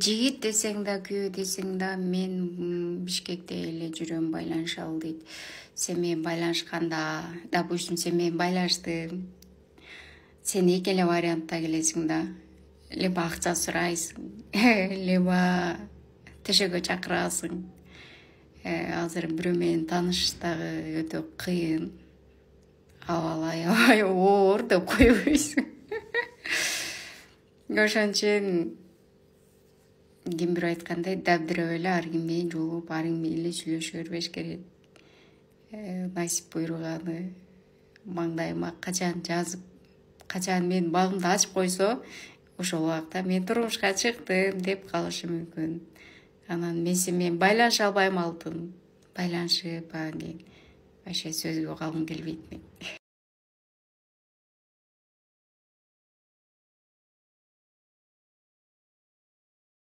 жигит десең да, күйөө десең да, мен Бишкекте эле жүрөм, байланышалы дейт. Сен менен байланышканда, допустим, сен менен байланыштың, сен эки эле вариантта келесиң да. Либо акча сурайсың, либо төшөгө чакырасың. Азыр бирөө менен таныш дагы өтө кыйын. Абалай, оор деп койбойсуң. Ошон үчүн ким бирөө айткандай, дабдырап эле ар ким менен жолугуп, ар ким менен эле сүйлөшө бербеш керек. Насип буйруганы маңдайыма качан жазып, качан мен багымды ачып койсо, ошол убакта мен турмушка чыктым деп калышы мүмкүн. Анан мен сен менен байланыша албайм, алтын. Байланышып, анан кийин вообще сөзгө калгым келбейт мен.